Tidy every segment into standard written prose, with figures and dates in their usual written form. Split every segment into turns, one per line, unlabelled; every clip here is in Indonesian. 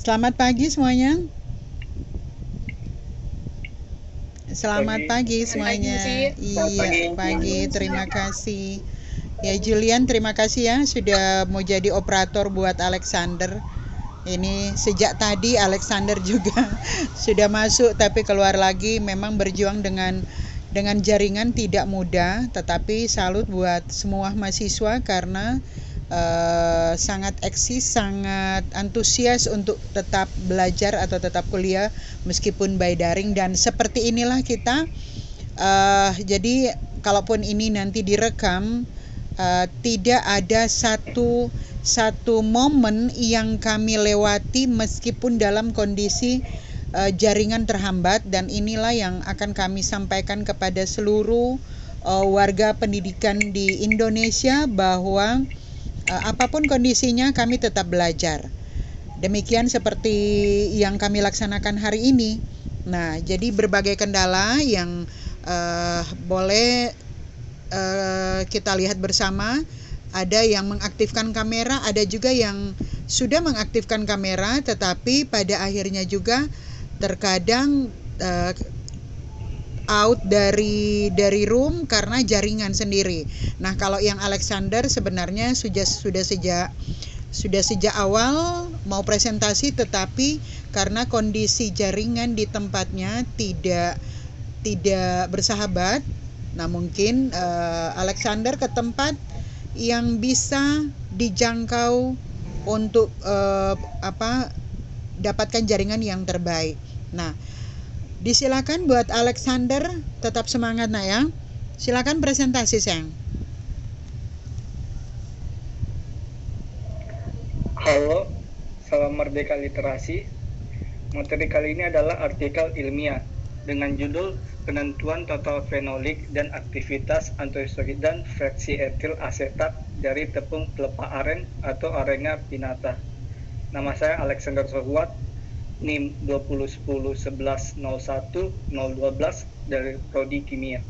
Selamat pagi semuanya. Selamat pagi
Selamat pagi,
semuanya.
Ci.
Selamat
Iya,
pagi.
pagi. Terima kasih. Ya, Julian, terima kasih ya sudah mau jadi operator buat Alexander. Ini sejak tadi Alexander juga sudah masuk tapi keluar lagi. Memang berjuang dengan jaringan tidak mudah, tetapi salut buat semua mahasiswa karena sangat eksis, sangat antusias untuk tetap belajar atau tetap kuliah meskipun by daring. Dan seperti inilah kita. Jadi kalaupun ini nanti direkam, tidak ada satu momen yang kami lewati meskipun dalam kondisi jaringan terhambat, dan inilah yang akan kami sampaikan kepada seluruh warga pendidikan di Indonesia bahwa apapun kondisinya kami tetap belajar. Demikian seperti yang kami laksanakan hari ini. Nah, jadi berbagai kendala yang boleh kita lihat bersama. Ada yang mengaktifkan kamera, ada juga yang sudah mengaktifkan kamera, tetapi pada akhirnya juga terkadang out dari room karena jaringan sendiri. Nah, kalau yang Alexander sebenarnya sudah sejak awal mau presentasi, tetapi karena kondisi jaringan di tempatnya tidak bersahabat. Nah, mungkin Alexander ke tempat yang bisa dijangkau untuk dapatkan jaringan yang terbaik. Nah, disilakan buat Alexander, tetap semangat nak ya. Silakan presentasi, sayang.
Halo, salam merdeka literasi. Materi kali ini adalah artikel ilmiah dengan judul Penentuan Total Fenolik dan Aktivitas Antioksidan Fraksi Etil Asetat dari Tepung Pelepah Aren atau Arenga pinnata. Nama saya Alexander Sohwat, NIM 20101101 012 dari Prodi Kimia.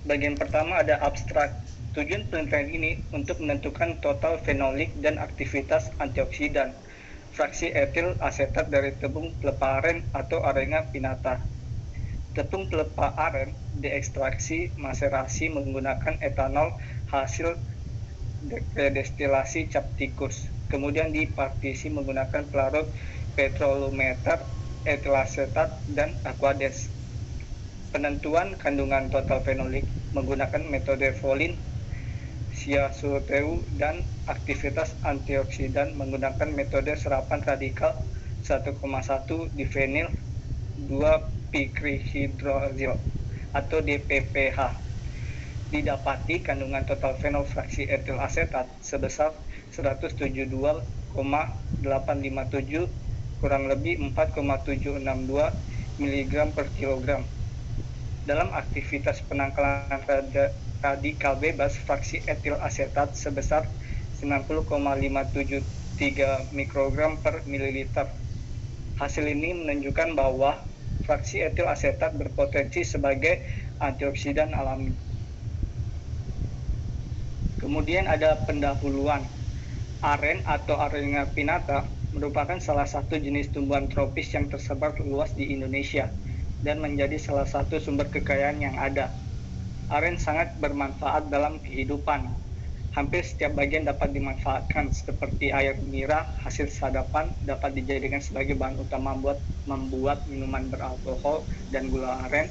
Bagian pertama ada abstrak. Tujuan penelitian ini untuk menentukan total fenolik dan aktivitas antioksidan fraksi etil asetat dari tepung pelepah aren atau Arenga pinnata. Tepung pelepah aren diekstraksi maserasi menggunakan etanol hasil redestilasi cap tikus, kemudian dipartisi menggunakan pelarut petrolumeter, etilasetat, dan aquades. Penentuan kandungan total fenolik menggunakan metode Volin, Siasuteu, dan aktivitas antioksidan menggunakan metode serapan radikal 1,1 difenil 2-pikrihidrozil atau DPPH. Didapati kandungan total fenol fraksi etil asetat sebesar 172,857 kurang lebih 4,762 mg per kilogram. Dalam aktivitas penangkalan radikal bebas fraksi etil asetat sebesar 90,573 mikrogram per mililiter. Hasil ini menunjukkan bahwa fraksi etil asetat berpotensi sebagai antioksidan alami. Kemudian ada pendahuluan. Aren atau Arenga pinnata merupakan salah satu jenis tumbuhan tropis yang tersebar luas di Indonesia dan menjadi salah satu sumber kekayaan yang ada. Aren sangat bermanfaat dalam kehidupan. Hampir setiap bagian dapat dimanfaatkan, seperti air nira hasil sadapan dapat dijadikan sebagai bahan utama membuat minuman beralkohol dan gula aren.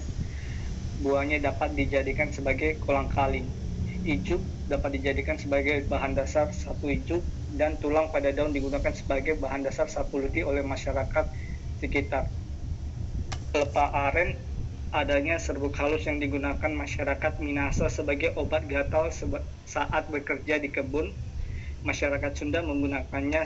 Buahnya dapat dijadikan sebagai kolang-kaling. Ijuk dapat dijadikan sebagai bahan dasar sapu ijuk, dan tulang pada daun digunakan sebagai bahan dasar sapu lidi oleh masyarakat sekitar. Pelepah aren adanya serbuk halus yang digunakan masyarakat Minahasa sebagai obat gatal saat bekerja di kebun. Masyarakat Sunda menggunakannya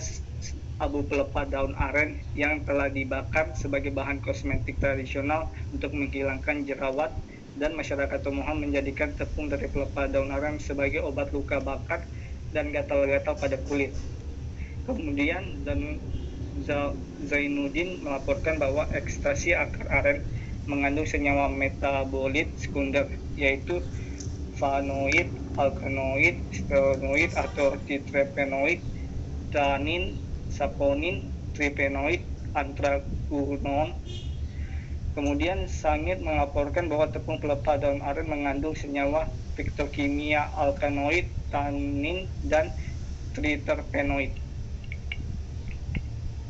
abu pelepah daun aren yang telah dibakar sebagai bahan kosmetik tradisional untuk menghilangkan jerawat, dan masyarakat Tomohon menjadikan tepung dari pelepah daun aren sebagai obat luka bakar dan gatal-gatal pada kulit. Kemudian Zainuddin melaporkan bahwa ekstraksi akar aren mengandung senyawa metabolit sekunder, yaitu flavonoid, alkaloid, steroid atau diterpenoid, tanin, saponin, tripenoid, anthraquinone. Kemudian Sangit melaporkan bahwa tepung pelepah daun aren mengandung senyawa fiktokimia alkanoid, tannin, dan triterpenoid.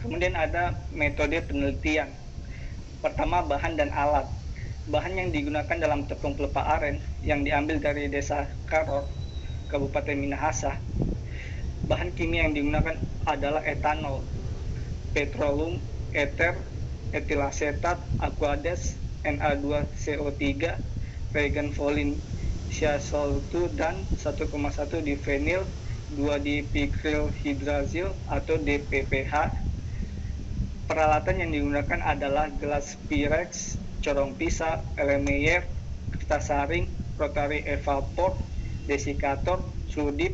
Kemudian ada metode penelitian. Pertama, bahan dan alat. Bahan yang digunakan dalam tepung pelepah aren yang diambil dari desa Karor, Kabupaten Minahasa. Bahan kimia yang digunakan adalah etanol, petroleum ether, etilasetat, aquades, Na2CO3, regenfolin siasol-2 dan 1,1 difenil 2-dipikrilhidrazil atau DPPH. Peralatan yang digunakan adalah gelas Pyrex, corong pisah, Erlenmeyer, kertas saring, rotary evapor, desikator, sudip,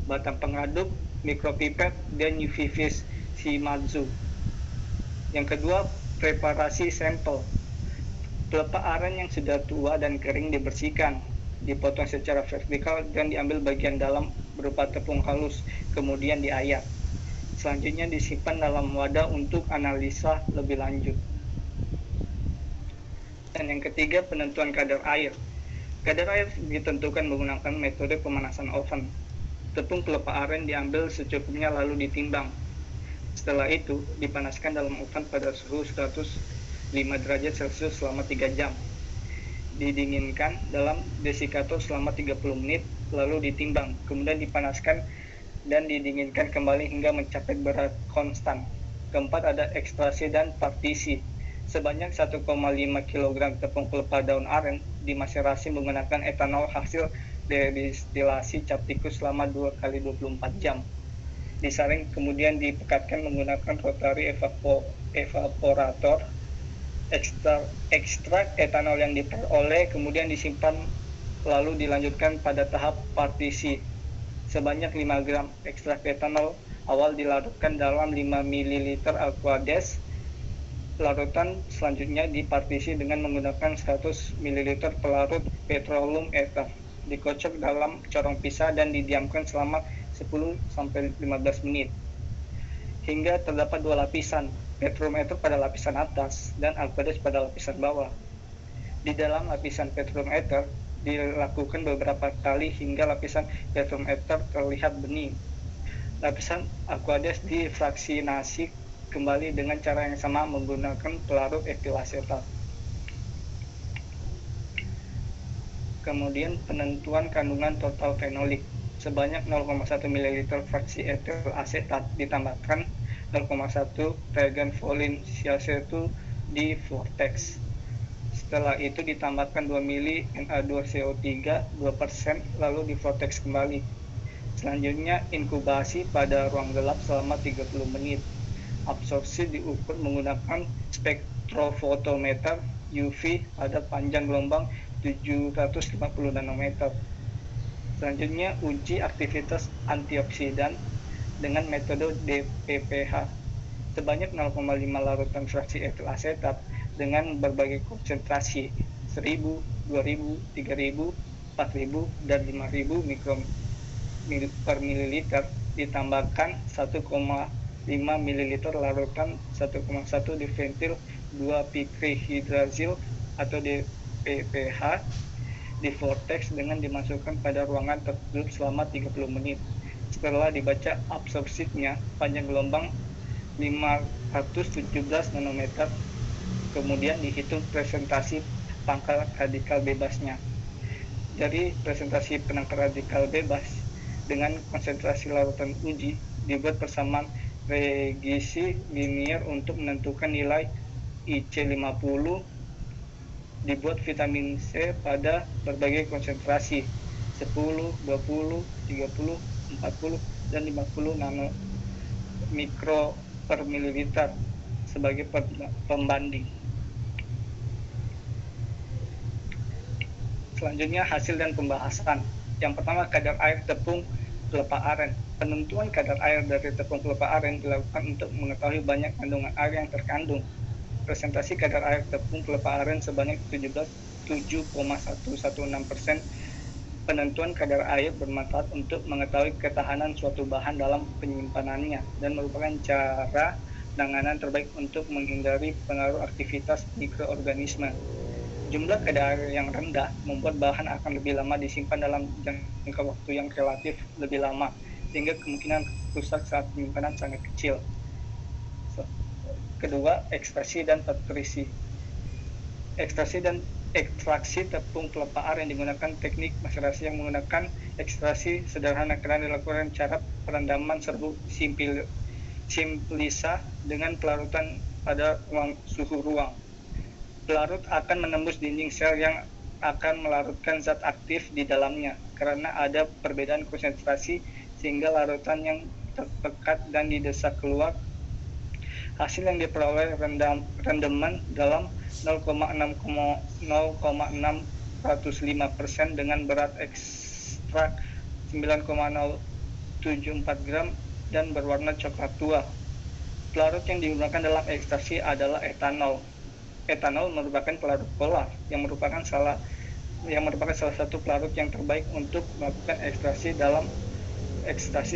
batang pengaduk, mikropipet, dan UV vis Shimadzu. Yang kedua, preparasi sampel. Pelepah aren yang sudah tua dan kering dibersihkan, dipotong secara vertikal dan diambil bagian dalam berupa tepung halus, kemudian diayak. Selanjutnya disimpan dalam wadah untuk analisa lebih lanjut. Dan yang ketiga, penentuan kadar air. Kadar air ditentukan menggunakan metode pemanasan oven. Tepung pelepah aren diambil secukupnya lalu ditimbang. Setelah itu, dipanaskan dalam oven pada suhu 105 derajat Celcius selama 3 jam. Didinginkan dalam desikator selama 30 menit, lalu ditimbang. Kemudian dipanaskan dan didinginkan kembali hingga mencapai berat konstan. Keempat, ada ekstraksi dan partisi. Sebanyak 1,5 kg tepung pelepah daun aren dimaserasi menggunakan etanol hasil dari distilasi cap tikus selama 2 kali 24 jam. Disaring kemudian dipekatkan menggunakan rotary evaporator. Ekstrak etanol yang diperoleh kemudian disimpan lalu dilanjutkan pada tahap partisi. Sebanyak 5 gram ekstrak etanol awal dilarutkan dalam 5 ml aquades. Larutan selanjutnya dipartisi dengan menggunakan 100 ml pelarut petroleum ether. Dikocok dalam corong pisah dan didiamkan selama 10-15 menit hingga terdapat 2 lapisan, petroleum ether pada lapisan atas dan aquades pada lapisan bawah. Di dalam lapisan petroleum ether dilakukan beberapa kali hingga lapisan petroleum ether terlihat bening. Lapisan aquades difraksinasi kembali dengan cara yang sama menggunakan pelarut etilasetat. Kemudian penentuan kandungan total fenolik. Sebanyak 0,1 ml fraksi etil asetat ditambahkan 0,1 regenfolin siasatu di vortex. Setelah itu ditambahkan 2 ml Na2CO3 2% lalu di vortex kembali. Selanjutnya inkubasi pada ruang gelap selama 30 menit. Absorpsi diukur menggunakan spektrofotometer UV pada panjang gelombang 750 nanometer. Selanjutnya uji aktivitas antioksidan dengan metode DPPH. Sebanyak 0,5 larutan fraksi etil asetat dengan berbagai konsentrasi 1000, 2000, 3000, 4000, dan 5000 mikron per mililiter ditambahkan 1,5 ml larutan 1,1 difentil 2-pikrihidrazil atau DPPH di vortex dengan dimasukkan pada ruangan tertutup selama 30 menit. Setelah dibaca absorpsinya panjang gelombang 517 nanometer, kemudian dihitung presentasi pangkal radikal bebasnya. Jadi presentasi penangkal radikal bebas dengan konsentrasi larutan uji dibuat persamaan regresi linier untuk menentukan nilai IC50. Dibuat vitamin C pada berbagai konsentrasi 10, 20, 30, 40, dan 50 nanomikro per mililiter sebagai pembanding. Selanjutnya hasil dan pembahasan. Yang pertama, kadar air tepung pelepah aren. Penentuan kadar air dari tepung pelepah aren dilakukan untuk mengetahui banyak kandungan air yang terkandung. Presentasi kadar air tepung pelepah aren sebanyak 7,116% Penentuan kadar air bermanfaat untuk mengetahui ketahanan suatu bahan dalam penyimpanannya dan merupakan cara penanganan terbaik untuk menghindari pengaruh aktivitas mikroorganisme. Jumlah kadar air yang rendah membuat bahan akan lebih lama disimpan dalam jangka waktu yang relatif lebih lama, sehingga kemungkinan rusak saat penyimpanan sangat kecil. Kedua, ekstraksi dan patrisi. Ekstraksi tepung pelepah aren yang digunakan teknik maserasi yang menggunakan ekstraksi sederhana karena dilakukan cara perendaman serbuk simplisa dengan pelarutan pada suhu ruang. Pelarut akan menembus dinding sel yang akan melarutkan zat aktif di dalamnya karena ada perbedaan konsentrasi sehingga larutan yang terpekat dan didesak keluar. Hasil yang diperoleh rendaman dalam 0,6% dengan berat ekstrak 9,074 gram dan berwarna coklat tua. Pelarut yang digunakan dalam ekstraksi adalah etanol. Etanol merupakan pelarut polar yang merupakan salah satu pelarut yang terbaik untuk melakukan ekstraksi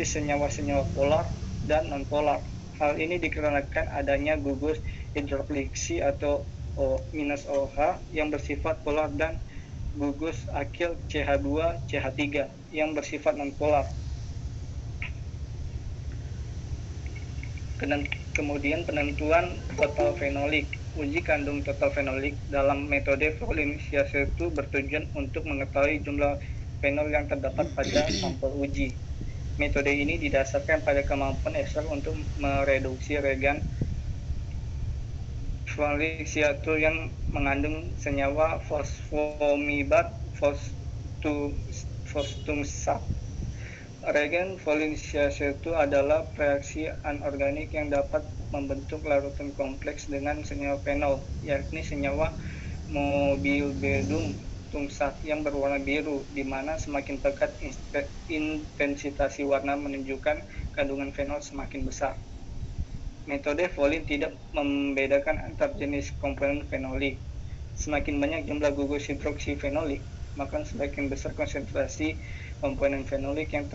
senyawa-senyawa polar dan non-polar. Hal ini dikarenakan adanya gugus hidroksid atau O-OH yang bersifat polar dan gugus akil CH2 CH3 yang bersifat non-polar. Kemudian penentuan total fenolik. Uji kandung total fenolik dalam metode Volin-Siasser bertujuan untuk mengetahui jumlah fenol yang terdapat pada sampel uji. Metode ini didasarkan pada kemampuan ekstrak untuk mereduksi reagen Volin-Siasser yang mengandung senyawa fosfomibat fostumsat. Reagen Volin-Siasser adalah reaksi anorganik yang dapat membentuk larutan kompleks dengan senyawa fenol, yakni senyawa molybdenum tungsat yang berwarna biru, di mana semakin pekat intensitas warna menunjukkan kandungan fenol semakin besar. Metode Volin tidak membedakan antar jenis komponen fenolik. Semakin banyak jumlah gugus hidroksifenolik, maka semakin besar konsentrasi komponen fenolik yang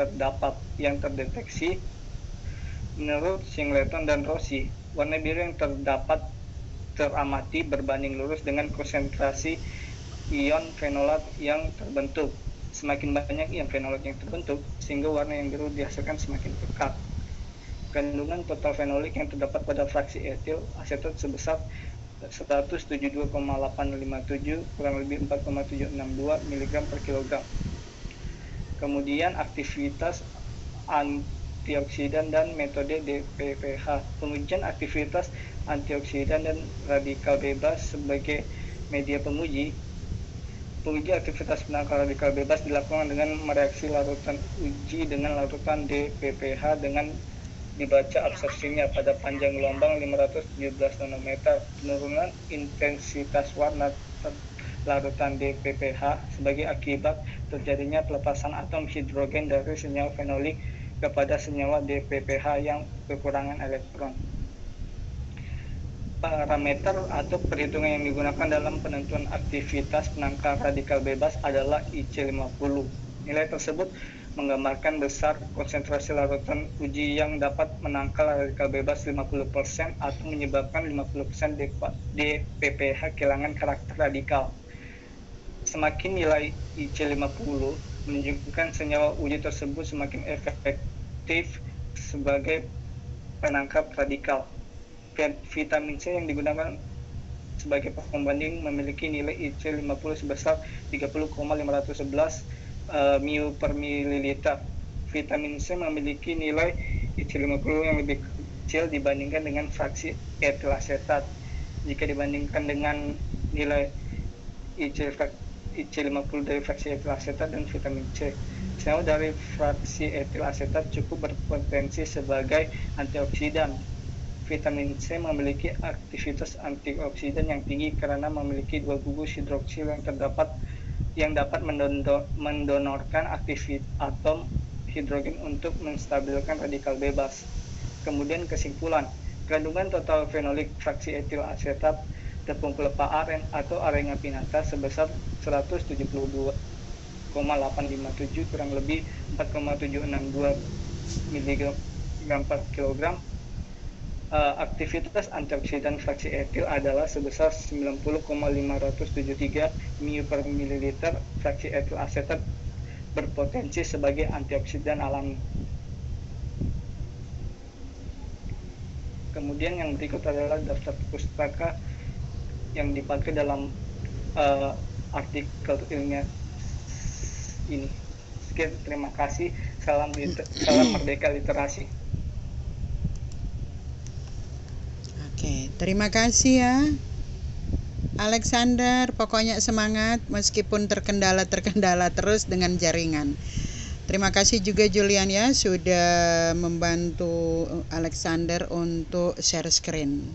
terdeteksi. Menurut Singleton dan Rossi, warna biru yang teramati berbanding lurus dengan konsentrasi ion fenolat yang terbentuk. Semakin banyak ion fenolat yang terbentuk, sehingga warna yang biru dihasilkan semakin pekat. Kandungan total fenolik yang terdapat pada fraksi etil asetat sebesar 172,857 kurang lebih 4,762 mg per kilogram. Kemudian aktivitas antioksidan dan metode DPPH. Pengujian aktivitas antioksidan dan radikal bebas sebagai media penguji. Penguji aktivitas penangkal radikal bebas dilakukan dengan mereaksi larutan uji dengan larutan DPPH dengan dibaca absorpsinya pada panjang gelombang 517 nanometer. Penurunan intensitas warna larutan DPPH sebagai akibat terjadinya pelepasan atom hidrogen dari senyawa fenolik kepada senyawa DPPH yang kekurangan elektron. Parameter atau perhitungan yang digunakan dalam penentuan aktivitas penangkal radikal bebas adalah IC50. Nilai tersebut menggambarkan besar konsentrasi larutan uji yang dapat menangkal radikal bebas 50% atau menyebabkan 50% DPPH kehilangan karakter radikal. Semakin nilai IC50 menunjukkan senyawa uji tersebut semakin efektif sebagai penangkap radikal. Vitamin C yang digunakan sebagai pembanding memiliki nilai IC50 sebesar 30,511 mU per mililiter. Vitamin C memiliki nilai IC50 yang lebih kecil dibandingkan dengan fraksi etil asetat. Jika dibandingkan dengan nilai IC50 dari fraksi etil asetat dan vitamin C, senyawa dari fraksi etil asetat cukup berpotensi sebagai antioksidan. Vitamin C memiliki aktivitas antioksidan yang tinggi karena memiliki dua gugus hidroksil yang dapat mendonorkan aktivitas atom hidrogen untuk menstabilkan radikal bebas. Kemudian kesimpulan, kandungan total fenolik fraksi etil asetat tepung pelepah aren atau Arenga pinnata sebesar 172,8 4,857 kurang lebih 4,762 mg per kilogram. Aktivitas antioksidan fraksi etil adalah sebesar 90,573 mU per mililiter. Fraksi etil asetat berpotensi sebagai antioksidan alami. Kemudian yang berikut adalah daftar pustaka yang dipakai dalam artikel ilmiah ini. Sekian, terima kasih. Salam Merdeka Literasi.
Oke, terima kasih ya Alexander. Pokoknya semangat meskipun terkendala terus dengan jaringan. Terima kasih juga Julian ya sudah membantu Alexander untuk share screen.